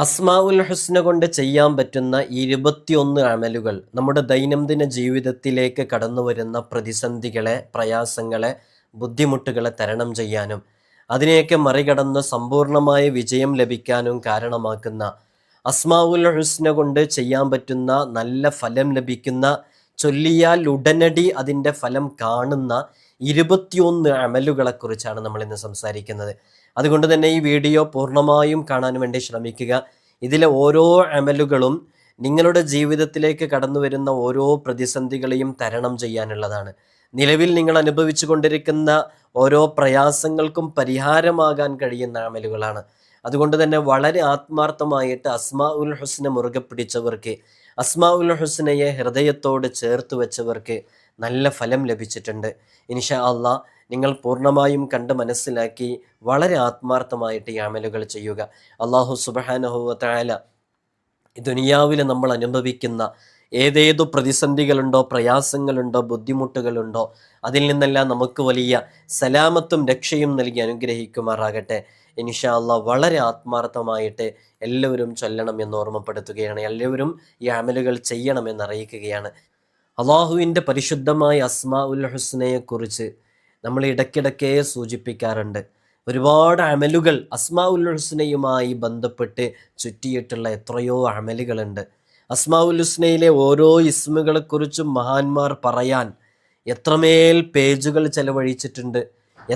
അസ്മാഉൽ ഹുസ്ന കൊണ്ട് ചെയ്യാൻ പറ്റുന്ന 21 അമലുകൾ നമ്മുടെ ദൈനംദിന ജീവിതത്തിലേക്ക് കടന്നു വരുന്ന പ്രതിസന്ധികളെ, പ്രയാസങ്ങളെ, ബുദ്ധിമുട്ടുകളെ തരണം ചെയ്യാനും അതിനെയൊക്കെ മറികടന്ന് സമ്പൂർണ്ണമായ വിജയം ലഭിക്കാനും കാരണമാക്കുന്ന, അസ്മാഉൽ ഹുസ്ന കൊണ്ട് ചെയ്യാൻ പറ്റുന്ന, നല്ല ഫലം ലഭിക്കുന്ന, ചൊല്ലിയാൽ ഉടനടി അതിൻ്റെ ഫലം കാണുന്ന 21 അമലുകളെക്കുറിച്ചാണ് നമ്മൾ ഇന്ന് സംസാരിക്കുന്നത്. അതുകൊണ്ട് തന്നെ ഈ വീഡിയോ പൂർണ്ണമായും കാണാൻ വേണ്ടി ശ്രമിക്കുക. ഇതിലെ ഓരോ അമലുകളും നിങ്ങളുടെ ജീവിതത്തിലേക്ക് കടന്നു വരുന്ന ഓരോ പ്രതിസന്ധികളെയും തരണം ചെയ്യാനുള്ളതാണ്. നിലവിൽ നിങ്ങൾ അനുഭവിച്ചു കൊണ്ടിരിക്കുന്ന ഓരോ പ്രയാസങ്ങൾക്കും പരിഹാരമാകാൻ കഴിയുന്ന അമലുകളാണ്. അതുകൊണ്ട് തന്നെ വളരെ ആത്മാർത്ഥമായിട്ട് അസ്മാഉൽ ഹുസ്ന മുറുകെ പിടിച്ചവർക്ക്, അസ്മാഉൽ ഹുസ്നയെ ഹൃദയത്തോട് ചേർത്ത് വെച്ചവർക്ക് നല്ല ഫലം ലഭിച്ചിട്ടുണ്ട്. ഇൻഷാ അള്ളാഹ് നിങ്ങൾ പൂർണ്ണമായും കണ്ട് മനസ്സിലാക്കി വളരെ ആത്മാർത്ഥമായിട്ട് ഈ അമലുകൾ ചെയ്യുക. അള്ളാഹു സുബ്ഹാനഹു വ തആല ഈ ദുനിയാവിൽ നമ്മൾ അനുഭവിക്കുന്ന ഏതേതു പ്രതിസന്ധികളുണ്ടോ, പ്രയാസങ്ങളുണ്ടോ, ബുദ്ധിമുട്ടുകളുണ്ടോ, അതിൽ നിന്നെല്ലാം നമുക്ക് വലിയ സലാമത്തും രക്ഷയും നൽകി അനുഗ്രഹിക്കുമാറാകട്ടെ. ഇൻഷാ അള്ളാഹ് വളരെ ആത്മാർത്ഥമായിട്ട് എല്ലാവരും ചൊല്ലണം എന്ന് ഓർമ്മപ്പെടുത്തുകയാണ്. എല്ലാവരും ഈ അമലുകൾ ചെയ്യണമെന്ന് അറിയിക്കുകയാണ്. അള്ളാഹുവിൻ്റെ പരിശുദ്ധമായ അസ്മാഉൽ ഹുസ്നയെക്കുറിച്ച് നമ്മൾ ഇടയ്ക്കിടയ്ക്ക് സൂചിപ്പിക്കാറുണ്ട്. ഒരുപാട് അമലുകൾ അസ്മാഉൽ ഹുസ്നയുമായി ബന്ധപ്പെട്ട് ചുറ്റിയിട്ടുള്ള എത്രയോ അമലുകളുണ്ട്. അസ്മാഉൽ ഹുസ്നയിലെ ഓരോ ഇസ്മുകളെക്കുറിച്ചും മഹാന്മാർ പറയാൻ എത്രമേൽ പേജുകൾ ചെലവഴിച്ചിട്ടുണ്ട്,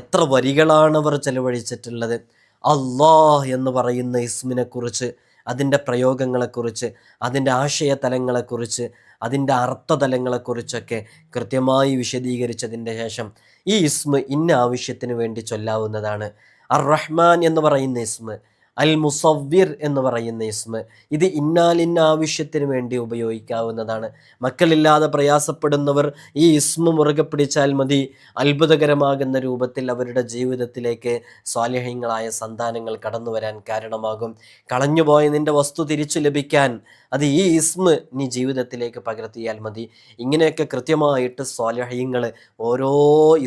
എത്ര വരികളാണ് അവർ ചെലവഴിച്ചിട്ടുള്ളത്. അള്ളാഹ് എന്ന് പറയുന്ന ഇസ്മിനെക്കുറിച്ച്, അതിൻ്റെ പ്രയോഗങ്ങളെക്കുറിച്ച്, അതിൻ്റെ ആശയതലങ്ങളെക്കുറിച്ച്, അതിൻ്റെ അർത്ഥതലങ്ങളെക്കുറിച്ചൊക്കെ കൃത്യമായി വിശദീകരിച്ചതിൻ്റെ ശേഷം ഈ ഇസ്മ ഇന്ന ആവശ്യത്തിന് വേണ്ടി ചൊല്ലാവുന്നതാണ്. അർ റഹ്മാൻ എന്ന് പറയുന്ന ഇസ്മ, അൽ മുസവ്വിർ എന്ന് പറയുന്ന ഇസ്മ, ഇത് ഇന്നാലിന്ന ആവശ്യത്തിന് വേണ്ടി ഉപയോഗിക്കാവുന്നതാണ്. മക്കളില്ലാതെ പ്രയാസപ്പെടുന്നവർ ഈ ഇസ്മ മുറുകെ പിടിച്ചാൽ മതി, അത്ഭുതകരമാകുന്ന രൂപത്തിൽ അവരുടെ ജീവിതത്തിലേക്ക് സ്വാലിഹീങ്ങളായ സന്താനങ്ങൾ കടന്നു വരാൻ കാരണമാകും. കളഞ്ഞുപോയ നിന്റെ വസ്തു തിരിച്ചു ലഭിക്കാൻ അത് ഈ ഇസ്മ നീ ജീവിതത്തിലേക്ക് പകർത്തിയാൽ മതി. ഇങ്ങനെയൊക്കെ കൃത്യമായിട്ട് സ്വാലിഹീങ്ങൾ ഓരോ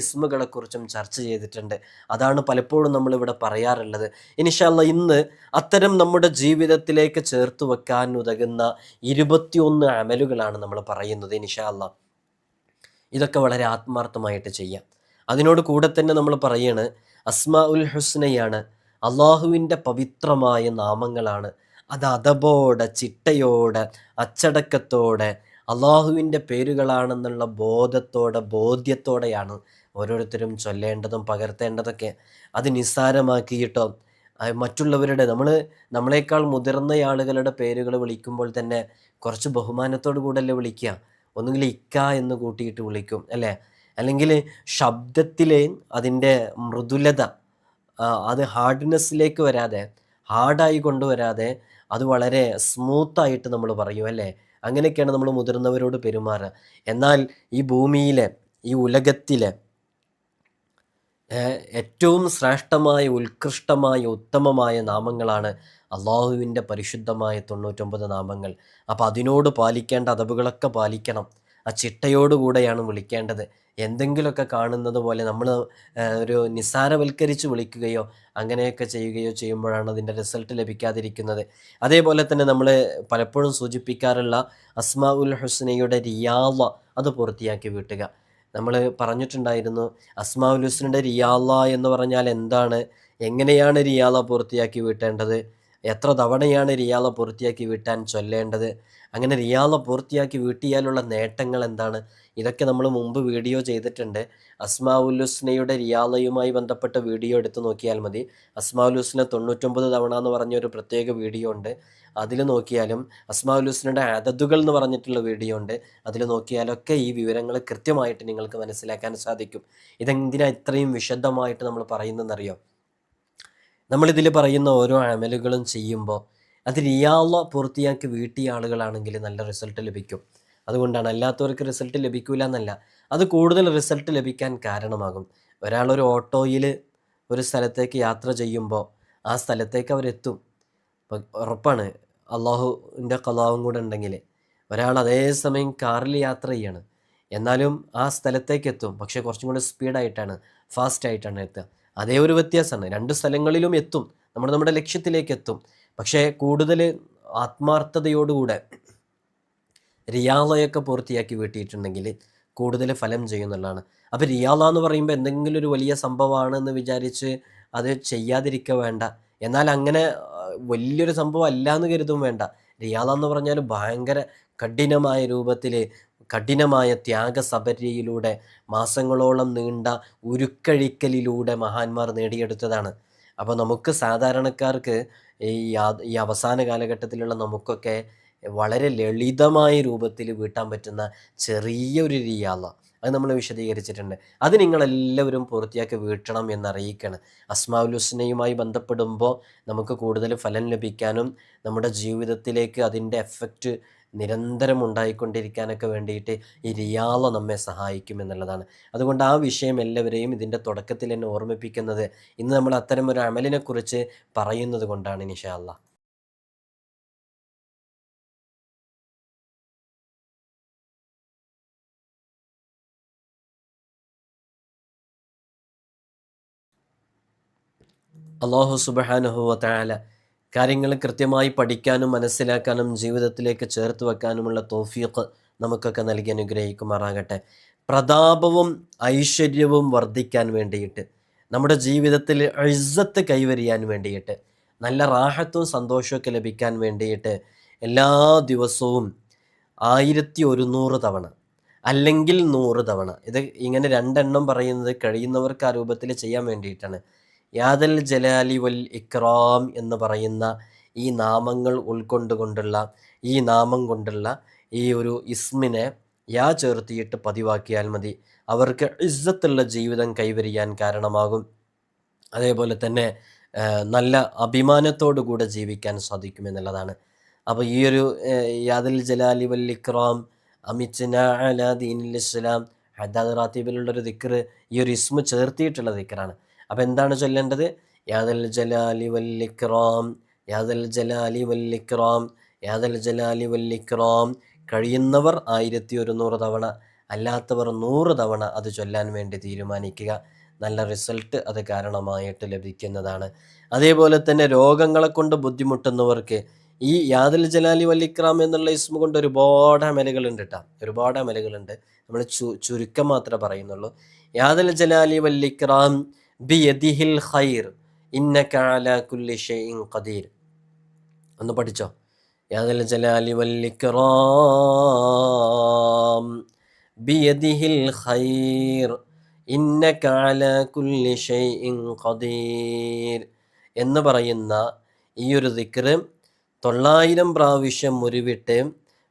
ഇസ്മുകളെക്കുറിച്ചും ചർച്ച ചെയ്തിട്ടുണ്ട്. അതാണ് പലപ്പോഴും നമ്മളിവിടെ പറയാറുള്ളത്. ഇൻഷാ അല്ലാഹ് ഇന്ന് അത്തരം നമ്മുടെ ജീവിതത്തിലേക്ക് ചേർത്ത് വെക്കാൻ ഉതകുന്ന 21 അമലുകളാണ് നമ്മൾ പറയുന്നത്. ഇൻഷാ അല്ലാഹ് ഇതൊക്കെ വളരെ ആത്മാർത്ഥമായിട്ട് ചെയ്യാം. അതിനോട് കൂടെ തന്നെ നമ്മൾ പറയാണ്, അസ്മാഉൽ ഹുസ്നയാണ്, അള്ളാഹുവിൻ്റെ പവിത്രമായ നാമങ്ങളാണ്. അത് അതബോടെ, ചിട്ടയോടെ, അച്ചടക്കത്തോടെ അള്ളാഹുവിൻ്റെ പേരുകളാണെന്നുള്ള ബോധ്യത്തോടെയാണ് ഓരോരുത്തരും ചൊല്ലേണ്ടതും പകർത്തേണ്ടതൊക്കെ. അത് നിസ്സാരമാക്കിയിട്ടോ മറ്റുള്ളവരുടെ നമ്മളെക്കാൾ മുതിർന്ന ആളുകളുടെ പേരുകൾ വിളിക്കുമ്പോൾ തന്നെ കുറച്ച് ബഹുമാനത്തോടു കൂടല്ലേ വിളിക്കുക. ഒന്നുകിൽ ഇക്ക എന്ന് കൂട്ടിയിട്ട് വിളിക്കും അല്ലേ, അല്ലെങ്കിൽ ശബ്ദത്തിൽ അതിൻ്റെ മൃദുലത, അത് ഹാർഡ്നെസ്സിലേക്ക് വരാതെ, ഹാർഡായി കൊണ്ടുവരാതെ അത് വളരെ സ്മൂത്തായിട്ട് നമ്മൾ പറയും അല്ലേ. അങ്ങനെയൊക്കെയാണ് നമ്മൾ മുതിർന്നവരോട് പെരുമാറുക. എന്നാൽ ഈ ഭൂമിയിലെ, ഈ ഉലകത്തിലെ ഏറ്റവും ശ്രേഷ്ഠമായ, ഉത്കൃഷ്ടമായ, ഉത്തമമായ നാമങ്ങളാണ് അള്ളാഹുവിൻ്റെ പരിശുദ്ധമായ 99 നാമങ്ങൾ. അപ്പോൾ അതിനോട് പാലിക്കേണ്ട അതവുകളൊക്കെ പാലിക്കണം. ആ ചിട്ടയോടുകൂടെയാണ് വിളിക്കേണ്ടത്. എന്തെങ്കിലുമൊക്കെ കാണുന്നത് പോലെ നമ്മൾ ഒരു നിസ്സാരവൽക്കരിച്ച് വിളിക്കുകയോ അങ്ങനെയൊക്കെ ചെയ്യുകയോ ചെയ്യുമ്പോഴാണ് അതിൻ്റെ റിസൾട്ട് ലഭിക്കാതിരിക്കുന്നത്. അതേപോലെ തന്നെ നമ്മൾ പലപ്പോഴും സൂചിപ്പിക്കാറുള്ള അസ്മാഉൽ ഹുസ്നയുടെ റിയാള അത് പൂർത്തിയാക്കി വീട്ടുക. നമ്മൾ പറഞ്ഞിട്ടുണ്ടായിരുന്നു, അസ്മാഉൽ ഹുസ്നയുടെ റിയാള എന്ന് പറഞ്ഞാൽ എന്താണ്, എങ്ങനെയാണ് റിയാള പൂർത്തിയാക്കി വീട്ടേണ്ടത്, എത്ര തവണയാണ് റിയാള പൂർത്തിയാക്കി വീട്ടാൻ ചൊല്ലേണ്ടത്, അങ്ങനെ റിയാള പൂർത്തിയാക്കി വീട്ടിയാലുള്ള നേട്ടങ്ങൾ എന്താണ്, ഇതൊക്കെ നമ്മൾ മുമ്പ് വീഡിയോ ചെയ്തിട്ടുണ്ട്. അസ്മാഉൽ ഹുസ്നയുടെ റിയാളയുമായി ബന്ധപ്പെട്ട വീഡിയോ എടുത്ത് നോക്കിയാൽ മതി. അസ്മാഉൽ ഹുസ്ന 99 തവണ എന്ന് പറഞ്ഞൊരു പ്രത്യേക വീഡിയോ ഉണ്ട്, അതിൽ നോക്കിയാലും അസ്മാഉൽ ഹുസ്നയുടെ അദദുകൾ എന്ന് പറഞ്ഞിട്ടുള്ള വീഡിയോ ഉണ്ട്, അതിൽ നോക്കിയാലൊക്കെ ഈ വിവരങ്ങൾ കൃത്യമായിട്ട് നിങ്ങൾക്ക് മനസ്സിലാക്കാൻ സാധിക്കും. ഇതെന്തിനാ ഇത്രയും വിശദമായിട്ട് നമ്മൾ പറയുന്നതെന്നറിയോ? നമ്മളിതിൽ പറയുന്ന ഓരോ അമലുകളും ചെയ്യുമ്പോൾ അത് റിയാള പൂർത്തിയാക്കി വീട്ടിയ ആളുകളാണെങ്കിൽ നല്ല റിസൾട്ട് ലഭിക്കും. അതുകൊണ്ടാണ്, അല്ലാത്തവർക്ക് റിസൾട്ട് ലഭിക്കില്ല എന്നല്ല, അത് കൂടുതൽ റിസൾട്ട് ലഭിക്കാൻ കാരണമാകും. ഒരാളൊരു ഓട്ടോയിൽ ഒരു സ്ഥലത്തേക്ക് യാത്ര ചെയ്യുമ്പോൾ ആ സ്ഥലത്തേക്ക് അവരെത്തും. അപ്പം ഉറപ്പാണ്, അള്ളാഹുവിൻ്റെ ഖലാവും കൂടെ ഉണ്ടെങ്കിൽ. ഒരാൾ അതേ സമയം കാറിൽ യാത്ര ചെയ്യാണ്, എന്നാലും ആ സ്ഥലത്തേക്ക് എത്തും, പക്ഷേ കുറച്ചും കൂടി സ്പീഡായിട്ടാണ്, ഫാസ്റ്റായിട്ടാണ് എത്തുക. അതേ ഒരു വ്യത്യാസമാണ്. രണ്ട് സ്ഥലങ്ങളിലും എത്തും, നമ്മുടെ ലക്ഷ്യത്തിലേക്ക് എത്തും. പക്ഷേ കൂടുതൽ ആത്മാർത്ഥതയോടുകൂടെ റിയാളയൊക്കെ പൂർത്തിയാക്കി വീട്ടിയിട്ടുണ്ടെങ്കിൽ കൂടുതൽ ഫലം ചെയ്യുന്നുള്ളതാണ്. അപ്പോൾ റിയാള എന്ന് പറയുമ്പോൾ എന്തെങ്കിലും ഒരു വലിയ സംഭവമാണെന്ന് വിചാരിച്ച് അത് ചെയ്യാതിരിക്കുക വേണ്ട. എന്നാൽ അങ്ങനെ വലിയൊരു സംഭവം അല്ല എന്ന് കരുതും വേണ്ട. റിയാള എന്ന് പറഞ്ഞാൽ ഭയങ്കര കഠിനമായ രൂപത്തിൽ കഠിനമായ ത്യാഗസപര്യയിലൂടെ മാസങ്ങളോളം നീണ്ട ഉരുക്കഴിക്കലിലൂടെ മഹാന്മാർ നേടിയെടുത്തതാണ്. അപ്പോൾ നമുക്ക് സാധാരണക്കാർക്ക് ഈ അവസാന കാലഘട്ടത്തിലുള്ള നമുക്കൊക്കെ വളരെ ലളിതമായ രൂപത്തിൽ വീട്ടാൻ പറ്റുന്ന ചെറിയൊരു റിയാള അത് നമ്മൾ വിശദീകരിച്ചിട്ടുണ്ട്. അത് നിങ്ങളെല്ലാവരും പൂർത്തിയാക്കി വീട്ടണം എന്നറിയിക്കണം. അസ്മാഉൽ ഹുസ്നയുമായി ബന്ധപ്പെടുമ്പോൾ നമുക്ക് കൂടുതൽ ഫലം ലഭിക്കാനും നമ്മുടെ ജീവിതത്തിലേക്ക് അതിൻ്റെ എഫക്റ്റ് നിരന്തരം ഉണ്ടായിക്കൊണ്ടിരിക്കാനൊക്കെ വേണ്ടിയിട്ട് ഈ റിയാള നമ്മെ സഹായിക്കും എന്നുള്ളതാണ്. അതുകൊണ്ട് ആ വിഷയം എല്ലാവരെയും ഇതിൻ്റെ തുടക്കത്തിൽ തന്നെ ഓർമ്മിപ്പിക്കുന്നത് ഇന്ന് നമ്മൾ അത്തരം ഒരു അമലിനെക്കുറിച്ച് പറയുന്നത് കൊണ്ടാണ് ഇൻഷാ അല്ലാഹ്. അല്ലാഹു സുബ്ഹാനഹു വ തആല കാര്യങ്ങൾ കൃത്യമായി പഠിക്കാനും മനസ്സിലാക്കാനും ജീവിതത്തിലേക്ക് ചേർത്ത് വെക്കാനുമുള്ള തൗഫീഖ് നമുക്കൊക്കെ നൽകി അനുഗ്രഹിക്കുമാറാകട്ടെ. പ്രതാപവും ഐശ്വര്യവും വർദ്ധിക്കാൻ വേണ്ടിയിട്ട്, നമ്മുടെ ജീവിതത്തിൽ ഇസ്സത്ത് കൈവരിയാൻ വേണ്ടിയിട്ട്, നല്ല റാഹത്തും സന്തോഷമൊക്കെ ലഭിക്കാൻ വേണ്ടിയിട്ട് എല്ലാ ദിവസവും 1100 തവണ അല്ലെങ്കിൽ 100 തവണ, ഇത് ഇങ്ങനെ രണ്ടെണ്ണം പറയുന്നത് കഴിയുന്നവർക്ക് ആ രൂപത്തിൽ ചെയ്യാൻ വേണ്ടിയിട്ടാണ്. യാദൽ ജലാലി വൽ ഇക്റാം എന്ന് പറയുന്ന ഈ നാമങ്ങൾ ഉൾക്കൊണ്ടുകൊണ്ടുള്ള ഈ നാമം കൊണ്ടുള്ള ഈ ഒരു ഇസ്മിനെ യാ ചേർത്തിയിട്ട് പതിവാക്കിയാൽ മതി. അവർക്ക് ഇസ്സത്തുള്ള ജീവിതം കൈവരിയാൻ കാരണമാകും. അതേപോലെ തന്നെ നല്ല അഭിമാനത്തോടു കൂടെ ജീവിക്കാൻ സാധിക്കുമെന്നുള്ളതാണ്. അപ്പോൾ ഈ ഒരു യാദൽ ജലാലി വൽ ഇക്റാം അമിച്ന അലാ ദീനിൽ ഇസ്ലാം ഹദാദ് റാത്തീബിലുള്ളൊരു ദിക്ർ, ഈ ഒരു ഇസ്മ ചേർത്തിയിട്ടുള്ള ദിക്റാണ്. അപ്പോൾ എന്താണ് ചൊല്ലേണ്ടത്? യാദൽ ജലാലി വൽ ഇക്റാം, യാദൽ ജലാലി വൽ ഇക്റാം, യാദൽ ജലാലി വൽ ഇക്റാം. കഴിയുന്നവർ 1100 തവണ, അല്ലാത്തവർ 100 തവണ അത് ചൊല്ലാൻ വേണ്ടി തീരുമാനിക്കുക. നല്ല റിസൾട്ട് അത് കാരണമായിട്ട് ലഭിക്കുന്നതാണ്. അതേപോലെ തന്നെ രോഗങ്ങളെ കൊണ്ട് ബുദ്ധിമുട്ടുന്നവർക്ക് ഈ യാദൽ ജലാലി വൽ ഇക്റാം എന്നുള്ള ഇസ്മ കൊണ്ട് ഒരുപാട് അമലുകളുണ്ട് കേട്ടോ, ഒരുപാട് അമലുകളുണ്ട്. നമ്മൾ ചുരുക്കം മാത്രമേ പറയുന്നുള്ളൂ. യാദൽ ജലാലി വൽ ഇക്റാം ബിയദിഹിൽ ഖൈർ ഇന്നക അലാ കുല്ലി ഷൈഇൻ ഖദീർ. ഒന്ന് പഠിച്ചോ. യാദൽ ജലാലി വൽ ഇക്റാം ബിയദിഹിൽ ഖൈർ ഇന്നക അലാ കുല്ലി ഷൈഇൻ ഖദീർ എന്ന് പറയുന്ന ഈ ഒരു ദിക്ർ 900 പ്രാവശ്യം ഉരുവിട്ട്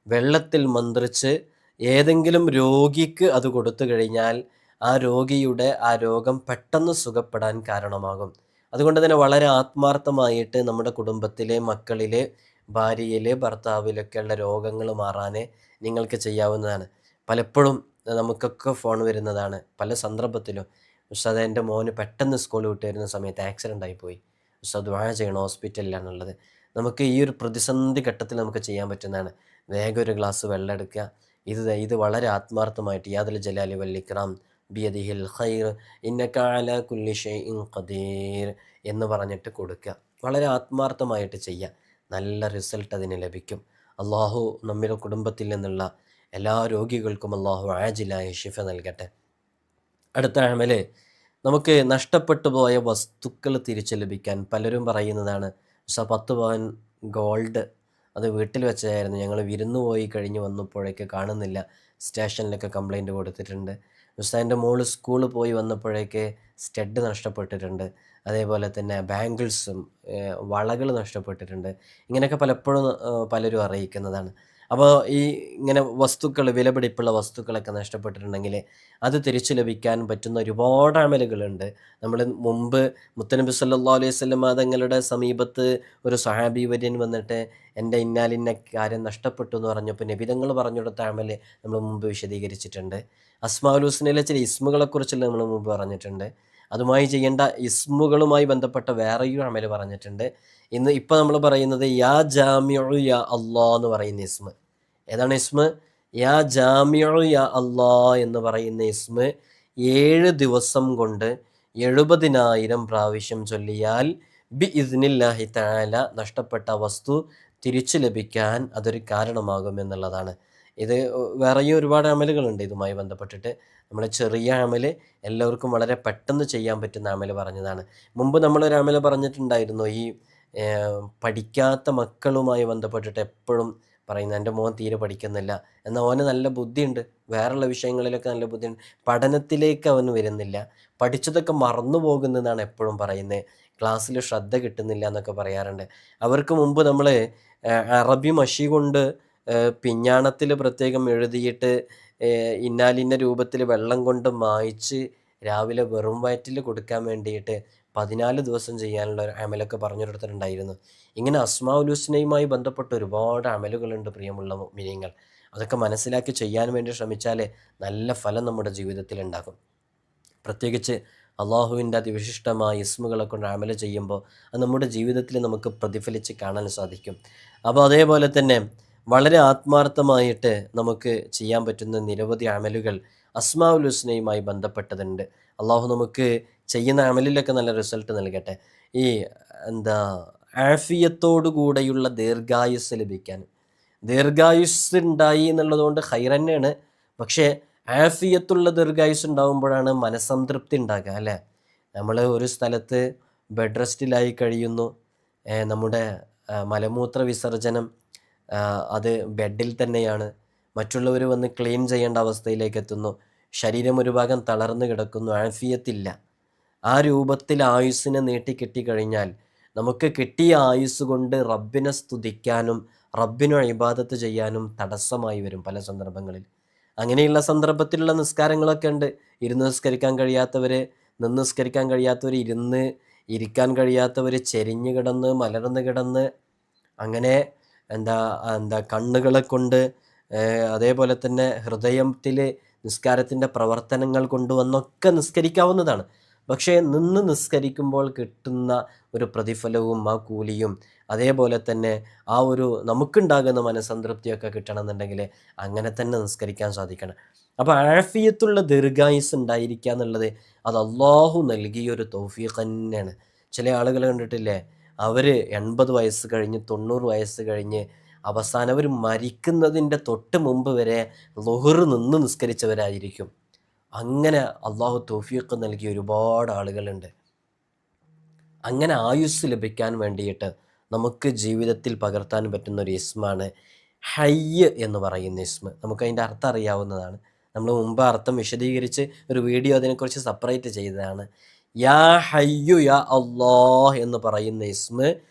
വെള്ളത്തിൽ മന്ത്രിച്ച് ഏതെങ്കിലും രോഗിക്ക് അത് കൊടുത്തു കഴിഞ്ഞാൽ ആ രോഗിയുടെ ആ രോഗം പെട്ടെന്ന് സുഖപ്പെടാൻ കാരണമാകും. അതുകൊണ്ട് തന്നെ വളരെ ആത്മാർത്ഥമായിട്ട് നമ്മുടെ കുടുംബത്തിലെ, മക്കളിലെ, ഭാര്യയിലെ, ഭർത്താവിലൊക്കെയുള്ള രോഗങ്ങൾ മാറാൻ നിങ്ങൾക്ക് ചെയ്യാവുന്നതാണ്. പലപ്പോഴും നമുക്കൊക്കെ ഫോൺ വരുന്നതാണ് പല സന്ദർഭത്തിലും. ഉസ്താദേ, എൻ്റെ മോന് പെട്ടെന്ന് സ്കൂൾ വിട്ട് വരുന്ന സമയത്ത് ആക്സിഡൻ്റ് ആയിപ്പോയി, ഉസ്താദ് ദുആ ചെയ്യണം, ഹോസ്പിറ്റലിലാണുള്ളത്. നമുക്ക് ഈ ഒരു പ്രതിസന്ധി ഘട്ടത്തിൽ നമുക്ക് ചെയ്യാൻ പറ്റുന്നതാണ്. വേഗം ഒരു ഗ്ലാസ് വെള്ളം എടുക്കുക. ഇത് വളരെ ആത്മാർത്ഥമായിട്ട് യാദൽ ജലാലി വൽ ഇക്റാം ബിയദിഹിൽ ഖൈർ ഇന്നക അലാ കുല്ലി ഷൈഇൻ ഖദീർ എന്ന് പറഞ്ഞിട്ട് കൊടുക്കുക. വളരെ ആത്മാർത്ഥമായിട്ട് ചെയ്യുക. നല്ല റിസൾട്ട് അതിന് ലഭിക്കും. അള്ളാഹു നമ്മുടെ കുടുംബത്തിൽ നിന്നുള്ള എല്ലാ രോഗികൾക്കും അള്ളാഹു ആജിലായ ശിഫ നൽകട്ടെ. അടുത്ത അമല്, നമുക്ക് നഷ്ടപ്പെട്ടു പോയ വസ്തുക്കൾ തിരിച്ചു ലഭിക്കാൻ പലരും പറയുന്നതാണ്, 10 പവൻ ഗോൾഡ് അത് വീട്ടിൽ വെച്ചായിരുന്നു, ഞങ്ങൾ വിരുന്ന് പോയി കഴിഞ്ഞ് വന്നപ്പോഴേക്ക് കാണുന്നില്ല, സ്റ്റേഷനിലൊക്കെ കംപ്ലൈൻറ്റ് കൊടുത്തിട്ടുണ്ട്. ഉസ്താദിൻ്റെ മോള് സ്കൂളിൽ പോയി വന്നപ്പോഴേക്ക് സ്റ്റഡ് നഷ്ടപ്പെട്ടിട്ടുണ്ട്. അതേപോലെ തന്നെ ബാംഗിൾസും വളകൾ നഷ്ടപ്പെട്ടിട്ടുണ്ട്. ഇങ്ങനെയൊക്കെ പലപ്പോഴും പലരും അറിയിക്കുന്നതാണ്. അപ്പോൾ ഈ ഇങ്ങനെ വസ്തുക്കൾ, വിലപിടിപ്പുള്ള വസ്തുക്കളൊക്കെ നഷ്ടപ്പെട്ടിട്ടുണ്ടെങ്കിൽ അത് തിരിച്ചു ലഭിക്കാൻ പറ്റുന്ന ഒരുപാട് അമലുകളുണ്ട്. നമ്മൾ മുമ്പ് മുത്തനബി സല്ലല്ലാഹു അലൈഹി വസല്ലം തങ്ങളുടെ സമീപത്ത് ഒരു സഹാബി വര്യൻ വന്നിട്ട് എൻ്റെ ഇന്നാലിന്ന കാര്യം നഷ്ടപ്പെട്ടു എന്ന് പറഞ്ഞപ്പോൾ നബി തങ്ങൾ പറഞ്ഞു കൊടുത്ത അമൽ നമ്മൾ മുമ്പ് വിശദീകരിച്ചിട്ടുണ്ട്. അസ്മാഉൽ ഹുസ്നയിലെ ചില ഇസ്മുകളെക്കുറിച്ചുള്ള നമ്മൾ മുമ്പ് പറഞ്ഞിട്ടുണ്ട്. അതുമായി ചെയ്യേണ്ട ഇസ്മുകളുമായി ബന്ധപ്പെട്ട വേറെയും അമൽ പറഞ്ഞിട്ടുണ്ട്. ഇപ്പോൾ നമ്മൾ പറയുന്നത് യാ ജാമിഉ യാ അല്ലാ എന്ന് പറയുന്ന ഇസ്മ. ഏതാണ് ഇസ്മ? യാ ജാമിഉ യാ അല്ലാ എന്ന് പറയുന്ന ഇസ്മ 7 ദിവസം കൊണ്ട് 70,000 പ്രാവശ്യം ചൊല്ലിയാൽ ബി ഇസ്നില്ലാഹി തആല നഷ്ടപ്പെട്ട വസ്തു തിരിച്ചു ലഭിക്കാൻ അതൊരു കാരണമാകുമെന്നുള്ളതാണ്. ഇത് വേറെയും ഒരുപാട് അമലുകളുണ്ട് ഇതുമായി ബന്ധപ്പെട്ടിട്ട്. നമ്മൾ ചെറിയ അമല് എല്ലാവർക്കും വളരെ പെട്ടെന്ന് ചെയ്യാൻ പറ്റുന്ന അമല് പറഞ്ഞതാണ്. മുമ്പ് നമ്മളൊരു അമല് പറഞ്ഞിട്ടുണ്ടായിരുന്നു, ഈ പഠിക്കാത്ത മക്കളുമായി ബന്ധപ്പെട്ടിട്ട് എപ്പോഴും പറയുന്നത്, എൻ്റെ മോൻ തീരെ പഠിക്കുന്നില്ല, എന്നാൽ അവന് നല്ല ബുദ്ധിയുണ്ട്, വേറെയുള്ള വിഷയങ്ങളിലൊക്കെ നല്ല ബുദ്ധിയുണ്ട്, പഠനത്തിലേക്ക് അവൻ വരുന്നില്ല, പഠിച്ചതൊക്കെ മറന്നു പോകുന്നതെന്നാണ് എപ്പോഴും പറയുന്നത്, ക്ലാസ്സിൽ ശ്രദ്ധ കിട്ടുന്നില്ല എന്നൊക്കെ പറയാറുണ്ട്. അവർക്ക് മുമ്പ് നമ്മൾ അറബി മഷി കൊണ്ട് പിഞ്ഞാണത്തിൽ പ്രത്യേകം എഴുതിയിട്ട് ഇന്നാലിന്ന രൂപത്തിൽ വെള്ളം കൊണ്ട് മായ്ച്ച് രാവിലെ വെറും വയറ്റിൽ കൊടുക്കാൻ വേണ്ടിയിട്ട് 14 ദിവസം ചെയ്യാനുള്ള ഒരു അമലൊക്കെ പറഞ്ഞു കൊടുത്തിട്ടുണ്ടായിരുന്നു. ഇങ്ങനെ അസ്മാഉൽ ഹുസ്നയുമായി ബന്ധപ്പെട്ട ഒരുപാട് അമലുകളുണ്ട് പ്രിയമുള്ള മുഅ്മിനീങ്ങൾ. അതൊക്കെ മനസ്സിലാക്കി ചെയ്യാൻ വേണ്ടി ശ്രമിച്ചാൽ നല്ല ഫലം നമ്മുടെ ജീവിതത്തിൽ ഉണ്ടാകും. പ്രത്യേകിച്ച് അള്ളാഹുവിൻ്റെ അതിവിശിഷ്ടമായ ഇസ്മുകളെ കൊണ്ട് അമല് ചെയ്യുമ്പോൾ അത് നമ്മുടെ ജീവിതത്തിൽ നമുക്ക് പ്രതിഫലിച്ച് കാണാൻ സാധിക്കും. അപ്പോൾ അതേപോലെ തന്നെ വളരെ ആത്മാർത്ഥമായിട്ട് നമുക്ക് ചെയ്യാൻ പറ്റുന്ന നിരവധി അമലുകൾ അസ്മാഉൽ ഹുസ്നയുമായി ബന്ധപ്പെട്ടതുണ്ട്. അള്ളാഹു നമുക്ക് ചെയ്യുന്ന അമലിലൊക്കെ നല്ല റിസൾട്ട് നൽകട്ടെ. ഈ എന്താ ആഫിയത്തോടു കൂടെയുള്ള ദീർഘായുസ് ലഭിക്കാൻ, ദീർഘായുസ് ഉണ്ടായി എന്നുള്ളതുകൊണ്ട് ഖൈർ തന്നെയാണ്. പക്ഷേ ആഫിയത്തുള്ള ദീർഘായുസ് ഉണ്ടാകുമ്പോഴാണ് മനസ്സംതൃപ്തി ഉണ്ടാകുക, അല്ലേ? നമ്മൾ ഒരു സ്ഥലത്ത് ബെഡ് റെസ്റ്റിലായി കഴിയുന്നു, നമ്മുടെ മലമൂത്ര വിസർജനം അത് ബെഡിൽ തന്നെയാണ്, മറ്റുള്ളവർ വന്ന് ക്ലീൻ ചെയ്യേണ്ട അവസ്ഥയിലേക്ക് എത്തുന്നു, ശരീരം ഒരു ഭാഗം തളർന്നു കിടക്കുന്നു, ആഫിയത്തില്ല. ആ രൂപത്തിൽ ആയുസ്സിനെ നീട്ടിക്കിട്ടിക്കഴിഞ്ഞാൽ നമുക്ക് കിട്ടിയ ആയുസ് കൊണ്ട് റബ്ബിനെ സ്തുതിക്കാനും റബ്ബിനു ഇബാദത്ത് ചെയ്യാനും തടസ്സമായി വരും പല സന്ദർഭങ്ങളിൽ. അങ്ങനെയുള്ള സന്ദർഭത്തിലുള്ള നിസ്കാരങ്ങളൊക്കെ ഉണ്ട്. ഇരുന്ന് നിസ്കരിക്കാൻ കഴിയാത്തവർ, നിന്ന് നിസ്കരിക്കാൻ കഴിയാത്തവർ, ഇരുന്ന് ഇരിക്കാൻ കഴിയാത്തവർ ചെരിഞ്ഞു കിടന്ന് മലർന്ന് കിടന്ന് അങ്ങനെ എന്താ എന്താ കണ്ണുകളെ കൊണ്ട് അതേപോലെ തന്നെ ഹൃദയത്തിൽ നിസ്കാരത്തിൻ്റെ പ്രവർത്തനങ്ങൾ കൊണ്ടുവന്നൊക്കെ നിസ്കരിക്കാവുന്നതാണ്. പക്ഷേ നിന്ന് നിസ്കരിക്കുമ്പോൾ കിട്ടുന്ന ഒരു പ്രതിഫലവും ആ കൂലിയും അതേപോലെ തന്നെ ആ ഒരു നമുക്കുണ്ടാകുന്ന മനസ്സംതൃപ്തിയൊക്കെ കിട്ടണമെന്നുണ്ടെങ്കിൽ അങ്ങനെ തന്നെ നിസ്കരിക്കാൻ സാധിക്കണം. അപ്പോൾ ആഫിയത്തുള്ള ദീർഘായുസ് ഉണ്ടായിരിക്കുക എന്നുള്ളത് അത് അള്ളാഹു നൽകിയൊരു തൗഫീഖ് തന്നെയാണ്. ചില ആളുകൾ കണ്ടിട്ടില്ലേ, അവർ 80 വയസ്സ് കഴിഞ്ഞ് 90 വയസ്സ് കഴിഞ്ഞ് അവസാനം അവർ മരിക്കുന്നതിൻ്റെ തൊട്ട് മുമ്പ് വരെ ളുഹർ നിന്ന് നിസ്കരിച്ചവരായിരിക്കും. അങ്ങനെ അള്ളാഹു തൗഫീഖ് നൽകിയ ഒരുപാട് ആളുകളുണ്ട്. അങ്ങനെ ആയുസ് ലഭിക്കാൻ വേണ്ടിയിട്ട് നമുക്ക് ജീവിതത്തിൽ പകർത്താൻ പറ്റുന്ന ഒരു ഇസ്മാണ് ഹയ്യ് എന്ന് പറയുന്ന ഇസ്മ. നമുക്കതിൻ്റെ അർത്ഥം അറിയാവുന്നതാണ്. നമ്മൾ മുമ്പ് അർത്ഥം വിശദീകരിച്ച് ഒരു വീഡിയോ അതിനെക്കുറിച്ച് സെപ്പറേറ്റ് ചെയ്തതാണ്. യാ ഹയ്യു യാ അല്ലാഹ് എന്ന് പറയുന്ന ഇസ്മ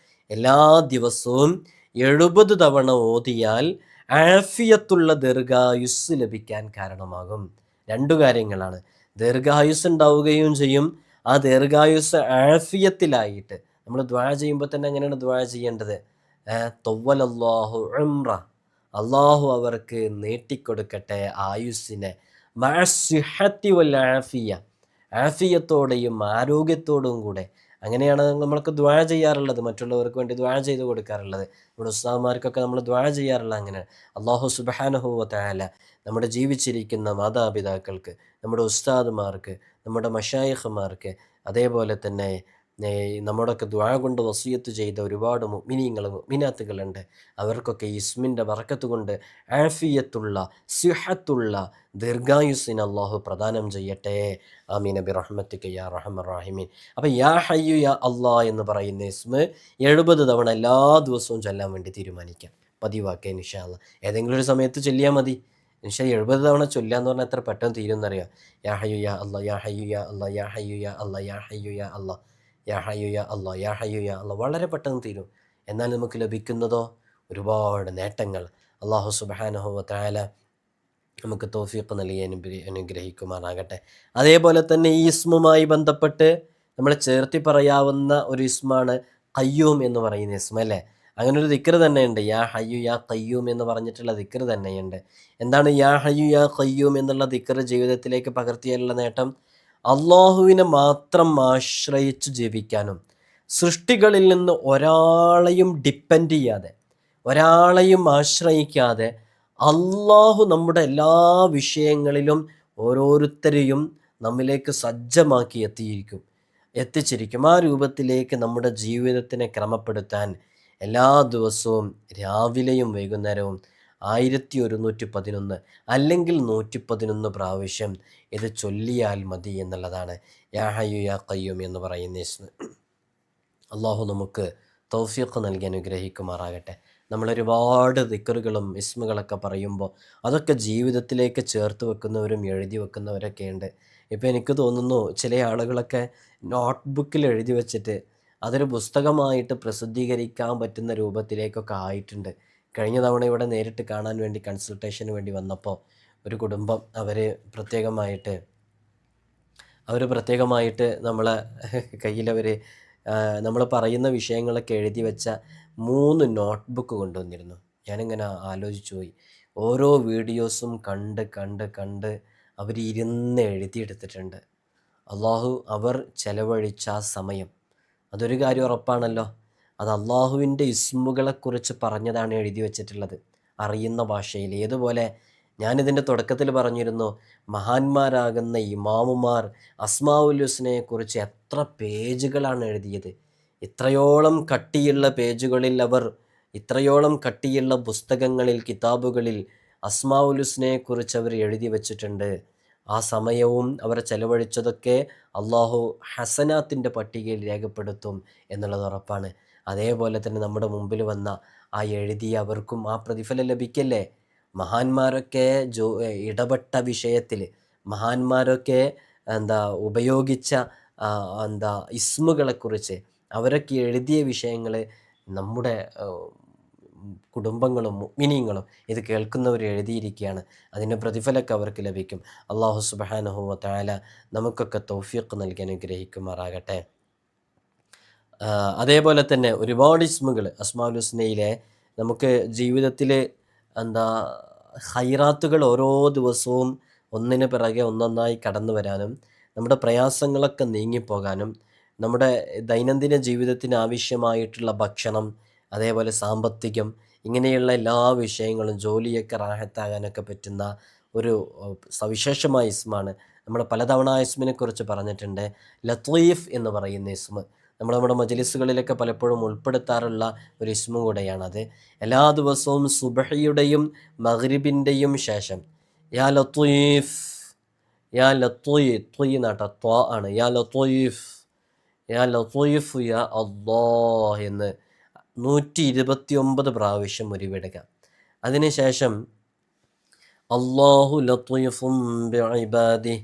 എല്ലാ ദിവസവും 70 തവണ ഓതിയാൽ ആഫിയത്തുള്ള ദീർഘായുസ് ലഭിക്കാൻ കാരണമാകും. 2 കാര്യങ്ങളാണ്. ദീർഘായുസ് ഉണ്ടാവുകയും ചെയ്യും. ആ ദീർഘായുസ് ആഫിയത്തിലായിട്ട് നമ്മൾ ദുആ ചെയ്യുമ്പോൾ തന്നെ എങ്ങനെയാണ് ദുആ ചെയ്യേണ്ടത്? തൊവ്വലല്ലാഹു ഉംറ, അള്ളാഹു അവർക്ക് നീട്ടിക്കൊടുക്കട്ടെ ആയുസ്സിനെ, മഅസ്സിഹത്തി വൽ ആഫിയ, ആഫിയത്തോടെയും ആരോഗ്യത്തോടും കൂടെ. അങ്ങനെയാണ് നമ്മൾക്ക് ദുആ ചെയ്യാറുള്ളത്, മറ്റുള്ളവർക്ക് വേണ്ടി ദുആ ചെയ്ത് കൊടുക്കാറുള്ളത്. നമ്മുടെ ഉസ്താദ്മാർക്കൊക്കെ നമ്മൾ ദുആ ചെയ്യാറുള്ളത് അങ്ങനെ. അല്ലാഹു സുബ്ഹാനഹു വ തആല നമ്മുടെ ജീവിച്ചിരിക്കുന്ന മാതാപിതാക്കൾക്ക്, നമ്മുടെ ഉസ്താദ്മാർക്ക്, നമ്മുടെ മശായിഖ്മാർക്ക്, അതേപോലെ തന്നെ നമ്മുടെയൊക്കെ ദുആ കൊണ്ട് വസിയത്ത് ചെയ്ത ഒരുപാട് മുഅ്മിനീങ്ങൾ മുഅ്മിനാത്തുകളുണ്ട്. അവർക്കൊക്കെ ഇസ്മിൻ്റെ ബറക്കത്ത് കൊണ്ട് ആഫിയത്തുള്ള സിഹത്തുള്ള ദീർഘായുസ്സിന് അല്ലാഹു പ്രദാനം ചെയ്യട്ടെ. ആമീൻ ബിറഹ്മതിക യാ അർഹമർ റഹീമീൻ. അപ്പോൾ യാ ഹയ്യു യാ അല്ലാഹ് എന്ന് പറയുന്ന ഇസ്മ 70 തവണ എല്ലാ ദിവസവും ചൊല്ലാൻ വേണ്ടി തീരുമാനിക്കാം, പതിവാക്കുക ഇൻഷാ അല്ലാഹ്. ഏതെങ്കിലും ഒരു സമയത്ത് ചൊല്ലിയാൽ മതി. ഇൻഷാ 70 തവണ ചൊല്ലാന്ന് പറഞ്ഞാൽ എത്ര പെട്ടെന്ന് തീരുമെന്നറിയാം. യാ ഹയ്യു യാ അല്ലാഹ്, യാ ഹയ്യു യാ അല്ലാഹ്, യാ ഹയ്യു യാ അല്ലാഹ്, യാ ഹയ്യു യാ അല്ലാഹ്, യാ ഹയ്യു യാ അല്ലാഹ്, യാ ഹയ്യു യാ അല്ലാഹ്. വളരെ പെട്ടെന്ന് തീരും. എന്നാൽ നമുക്ക് ലഭിക്കുന്നതോ ഒരുപാട് നേട്ടങ്ങൾ. അല്ലാഹു സുബ്ഹാനഹു വ തആല നമുക്ക് തൗഫീഖ് നൽകി അനുഗ്രഹിക്കുമാറാകട്ടെ. അതേപോലെ തന്നെ ഈ ഇസ്മുമായി ബന്ധപ്പെട്ട് നമ്മൾ ചേർത്തി പറയാവുന്ന ഒരു ഇസ്മാണ് ഖയ്യൂം എന്ന് പറയുന്ന ഇസ്മ, അല്ലേ? അങ്ങനെ ഒരു ദിക്ർ തന്നെയുണ്ട്, യാ ഹയ്യു യാ ഖയ്യൂം എന്ന് പറഞ്ഞിട്ടുള്ള ദിക്ർ തന്നെയുണ്ട്. എന്താണ് യാ ഹയ്യു യാ ഖയ്യൂം എന്നുള്ള ദിക്ർ ജീവിതത്തിലേക്ക് പകർത്തിയാലുള്ള നേട്ടം? അള്ളാഹുവിനെ മാത്രം ആശ്രയിച്ച് ജീവിക്കാനും സൃഷ്ടികളിൽ നിന്ന് ഒരാളെയും ഡിപ്പെൻഡ് ചെയ്യാതെ, ഒരാളെയും ആശ്രയിക്കാതെ അള്ളാഹു നമ്മുടെ എല്ലാ വിഷയങ്ങളിലും ഓരോരുത്തരെയും നമ്മിലേക്ക് സജ്ജമാക്കി എത്തിയിരിക്കും. എത്തിച്ചിരിക്കും. ആ രൂപത്തിലേക്ക് നമ്മുടെ ജീവിതത്തിനെ ക്രമപ്പെടുത്താൻ എല്ലാ ദിവസവും രാവിലെയും വൈകുന്നേരവും 1111 അല്ലെങ്കിൽ 111 പ്രാവശ്യം ഇത് ചൊല്ലിയാൽ മതി എന്നുള്ളതാണ് യാ ഹയ്യു യാ ഖയ്യൂം എന്ന് പറയുന്ന ഇസ്മ്. അള്ളാഹു നമുക്ക് തൗഫീഖ് നൽകി അനുഗ്രഹിക്കുമാറാകട്ടെ. നമ്മളൊരുപാട് ദിക്റുകളും ഇസ്മുകളൊക്കെ പറയുമ്പോൾ അതൊക്കെ ജീവിതത്തിലേക്ക് ചേർത്ത് വെക്കുന്നവരും എഴുതി വെക്കുന്നവരൊക്കെ ഉണ്ട്. ഇപ്പോൾ എനിക്ക് തോന്നുന്നു ചില ആളുകളൊക്കെ നോട്ട്ബുക്കിൽ എഴുതി വെച്ചിട്ട് അതൊരു പുസ്തകമായിട്ട് പ്രസിദ്ധീകരിക്കാൻ പറ്റുന്ന രൂപത്തിലേക്കൊക്കെ ആയിട്ടുണ്ട്. കഴിഞ്ഞ തവണ ഇവിടെ നേരിട്ട് കാണാൻ വേണ്ടി കൺസൾട്ടേഷന് വേണ്ടി വന്നപ്പോൾ ഒരു കുടുംബം പ്രത്യേകമായിട്ട് നമ്മളെ കയ്യിലവർ നമ്മൾ പറയുന്ന വിഷയങ്ങളൊക്കെ എഴുതി വെച്ച 3 നോട്ട്ബുക്ക് കൊണ്ടുവന്നിരുന്നു. ഞാനിങ്ങനെ ആലോചിച്ചു പോയി. ഓരോ വീഡിയോസും കണ്ട് കണ്ട് കണ്ട് അവരിരുന്ന് എഴുതിയെടുത്തിട്ടുണ്ട്. അള്ളാഹു അവർ ചെലവഴിച്ച ആ സമയം, അതൊരു കാര്യം ഉറപ്പാണല്ലോ, അത് അള്ളാഹുവിൻ്റെ ഇസ്മുകളെക്കുറിച്ച് പറഞ്ഞതാണ് എഴുതി വച്ചിട്ടുള്ളത് അറിയുന്ന ഭാഷയിൽ. ഏതുപോലെ ഞാനിതിൻ്റെ തുടക്കത്തിൽ പറഞ്ഞിരുന്നു, മഹാന്മാരാകുന്ന ഇമാമുമാർ അസ്മാഉൽ ഹുസ്നയെക്കുറിച്ച് എത്ര പേജുകളാണ് എഴുതിയത്. ഇത്രയോളം കട്ടിയുള്ള പേജുകളിൽ ഇത്രയോളം കട്ടിയുള്ള പുസ്തകങ്ങളിൽ, കിതാബുകളിൽ അസ്മാഉൽ ഹുസ്നയെക്കുറിച്ച് അവർ എഴുതി വച്ചിട്ടുണ്ട്. ആ സമയവും അവർ ചെലവഴിച്ചതൊക്കെ അള്ളാഹു ഹസനാത്തിൻ്റെ പട്ടികയിൽ രേഖപ്പെടുത്തും എന്നുള്ളത് ഉറപ്പാണ്. അതേപോലെ തന്നെ നമ്മുടെ മുമ്പിൽ വന്ന ആ എഴുതിയ അവർക്കും ആ പ്രതിഫലം ലഭിക്കല്ലേ? മഹാന്മാരൊക്കെ ഇടപെട്ട വിഷയത്തിൽ, മഹാന്മാരൊക്കെ ഉപയോഗിച്ച ഇസ്മുകളെക്കുറിച്ച് അവരൊക്കെ എഴുതിയ വിഷയങ്ങൾ നമ്മുടെ കുടുംബങ്ങളും മുഅ്മിനീങ്ങളും ഇത് കേൾക്കുന്നവർ എഴുതിയിരിക്കുകയാണ്. അതിൻ്റെ പ്രതിഫലമൊക്കെ അവർക്ക് ലഭിക്കും. അല്ലാഹു സുബ്ഹാനഹു വ തആല നമുക്കൊക്കെ തൗഫീഖ് നൽകി അനുഗ്രഹിക്കുമാറാകട്ടെ. അതേപോലെ തന്നെ ഒരുപാട് ഇസ്മുകൾ അസ്മാഉൽ ഹുസ്നയിലെ നമുക്ക് ജീവിതത്തിൽ ഖൈറാത്തുകൾ ഓരോ ദിവസവും ഒന്നിന് പിറകെ ഒന്നൊന്നായി കടന്നു വരാനും നമ്മുടെ പ്രയാസങ്ങളൊക്കെ നീങ്ങിപ്പോകാനും നമ്മുടെ ദൈനംദിന ജീവിതത്തിന് ആവശ്യമായിട്ടുള്ള ഭക്ഷണം, അതേപോലെ സാമ്പത്തികം, ഇങ്ങനെയുള്ള എല്ലാ വിഷയങ്ങളും, ജോലിയൊക്കെ റാഹത്താകാനൊക്കെ പറ്റുന്ന ഒരു സവിശേഷമായ ഇസ്മാണ്. നമ്മൾ പലതവണ ആ ഇസ്മിനെ കുറിച്ച് പറഞ്ഞിട്ടുണ്ട്. ലത്തീഫ് എന്ന് പറയുന്ന ഇസ്മ് നമ്മുടെ മജ്ലിസുകളിലൊക്കെ പലപ്പോഴും ഉൾപ്പെടുത്താറുള്ള ഒരു ഇസ്മു കൂടെയാണത്. എല്ലാ ദിവസവും സുബ്ഹിയുടെയും മഗ്രിബിൻ്റെയും ശേഷം യാ ലത്തീഫ്, യാ ലത്തീഫ് നാട്ട ത്വാ ആണ്, യാ ലത്തീഫ്, യാ ലത്തീഫ് യാ അല്ലാഹ് എന്ന് 129 പ്രാവശ്യം ഉരുവിടുക. അതിനുശേഷം അല്ലാഹു ലത്തീഫും ബിഇബാദിഹി